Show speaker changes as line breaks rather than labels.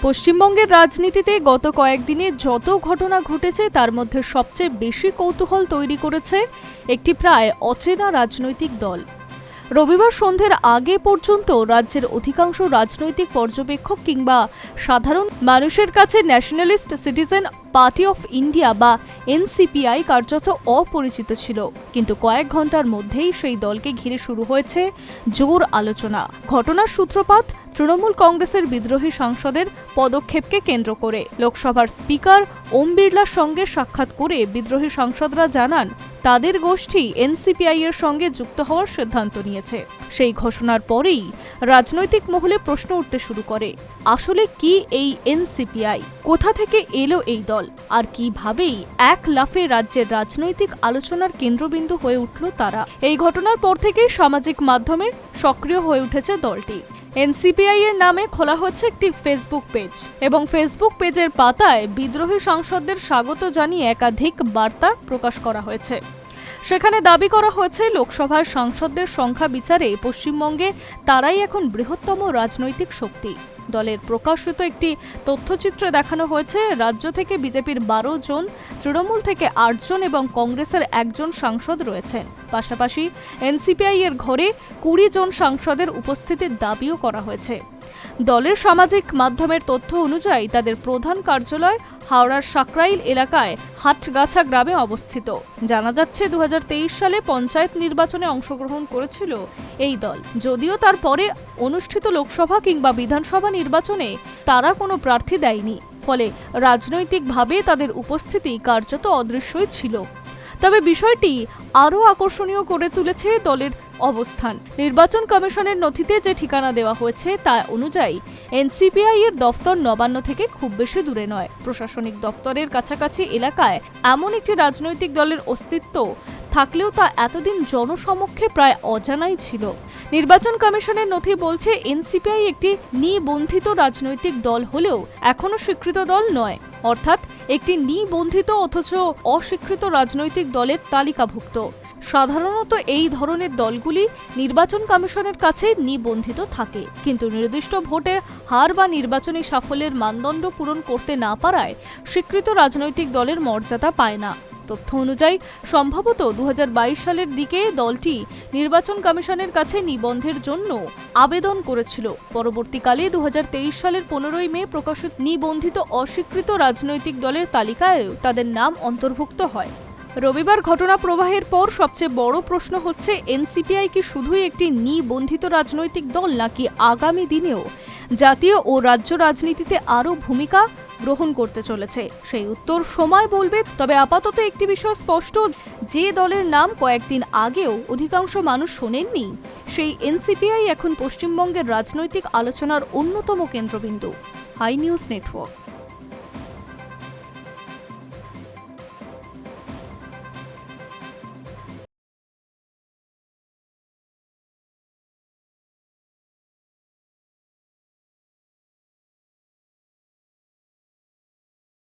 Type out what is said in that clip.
পশ্চিমবঙ্গের রাজনীতিতে গত কয়েকদিনে যত ঘটনা ঘটেছে তার মধ্যে সবচেয়ে বেশি কৌতূহল তৈরি করেছে একটি প্রায় অচেনা রাজনৈতিক দল। রবিবার সন্ধ্যের আগে পর্যন্ত রাজ্যের অধিকাংশ রাজনৈতিক পর্যবেক্ষক কিংবা সাধারণ মানুষের কাছে nationalist citizen party of India বা এনসিপিআই কার্যত অপরিচিত ছিল, কিন্তু কয়েক ঘন্টার মধ্যেই সেই দলকে ঘিরে শুরু হয়েছে জোর আলোচনা। ঘটনার সূত্রপাত তৃণমূল কংগ্রেসের বিদ্রোহী সাংসদের পদক্ষেপকে কেন্দ্র করে। লোকসভার স্পিকার ওম বিড়লার সঙ্গে সাক্ষাৎ করে বিদ্রোহী সাংসদরা জানান তাদের গোষ্ঠী এনসিপিআই এর সঙ্গে যুক্ত হওয়ার সিদ্ধান্ত নিয়েছে। সেই ঘোষণার পরেই রাজনৈতিক মহলে প্রশ্ন উঠতে শুরু করে, আসলে কি এই এনসিপিআই, কোথা থেকে এলো এই দল, আর কিভাবেই এক লাফে রাজ্যের রাজনৈতিক আলোচনার কেন্দ্রবিন্দু হয়ে উঠল তারা। এই ঘটনার পর থেকেই সামাজিক মাধ্যমে সক্রিয় হয়ে উঠেছে দলটি। এনসিপিআই এর নামে খোলা হচ্ছে একটি ফেসবুক পেজ এবং ফেসবুক পেজের পাতায় বিদ্রোহী সাংসদদের স্বাগত জানিয়ে একাধিক বার্তা প্রকাশ করা হয়েছে। সেখানে দাবি করা হয়েছে লোকসভার সাংসদদের সংখ্যা বিচারে পশ্চিমবঙ্গে তারাই এখন বৃহত্তম রাজনৈতিক শক্তি। দলের প্রকাশিত একটি তথ্যচিত্রে দেখানো হয়েছে রাজ্য থেকে বিজেপির 12 জন, তৃণমূল থেকে 8 জন এবং কংগ্রেসের 1 জন সাংসদ রয়েছেন। পাশাপাশি এনসিপিআই এর ঘরে 20 জন সাংসদের উপস্থিতির দাবিও করা হয়েছে। দলের সামাজিক মাধ্যমের তথ্য অনুযায়ী তাদের প্রধান কার্যালয় হাওড়ার সাকরাইল এলাকায় হাটগাছা গ্রামে অবস্থিত। জানা যাচ্ছে 2023 সালে পঞ্চায়েত নির্বাচনে অংশগ্রহণ করেছিল এই দল, যদিও তারপরে অনুষ্ঠিত লোকসভা কিংবা বিধানসভা নির্বাচনে তারা কোনো প্রার্থী দেয়নি, ফলে রাজনৈতিকভাবে তাদের উপস্থিতি কার্যত অদৃশ্যই ছিল। তবে বিষয়টি আরও আকর্ষণীয় করে তুলেছে দলের অবস্থান। নির্বাচন কমিশনের নথিতে যে ঠিকানা দেওয়া হয়েছে তা অনুযায়ী এনসিপিআই এর দফতর নবান্ন থেকে খুব বেশি দূরে নয়। প্রশাসনিক দফতরের কাছাকাছি এলাকায় এমন একটি রাজনৈতিক দলের অস্তিত্ব থাকলেও তা এতদিন জনসমক্ষে প্রায় অজানাই ছিল। নির্বাচন কমিশনের নথি বলছে এনসিপিআই একটি নিবন্ধিত রাজনৈতিক দল হলেও এখনো স্বীকৃত দল নয়, অর্থাৎ একটি নিবন্ধিত অথচ অস্বীকৃত রাজনৈতিক দলের তালিকাভুক্ত। সাধারণত এই ধরনের দলগুলি নির্বাচন কমিশনের কাছে নিবন্ধিত থাকে, কিন্তু নির্দিষ্ট ভোটে হার বা নির্বাচনী সাফল্যের মানদণ্ড পূরণ করতে না পারায় স্বীকৃত রাজনৈতিক দলের মর্যাদা পায় না। তথ্য অনুযায়ী সম্ভবত 2022 সালের দিকে দলটি নির্বাচন কমিশনের কাছে নিবন্ধের জন্য আবেদন করেছিল। পরবর্তীকালে 2023 সালের 15 মে প্রকাশিত নিবন্ধিত অস্বীকৃত রাজনৈতিক দলের তালিকায় তাদের নাম অন্তর্ভুক্ত হয়। রবিবার ঘটনা প্রবাহের পর সবচেয়ে বড় প্রশ্ন হচ্ছে, এনসিপিআই কি শুধুই একটি নিবন্ধিত রাজনৈতিক দল, নাকি আগামী দিনেও জাতীয় ও রাজ্য রাজনীতিতে আরও ভূমিকা গ্রহণ করতে চলেছে? সেই উত্তর সময় বলবে। তবে আপাতত একটি বিষয় স্পষ্ট, যে দলের নাম কয়েকদিন আগেও অধিকাংশ মানুষ শোনেননি, সেই এনসিপিআই এখন পশ্চিমবঙ্গের রাজনৈতিক আলোচনার অন্যতম কেন্দ্রবিন্দু। Hi news network.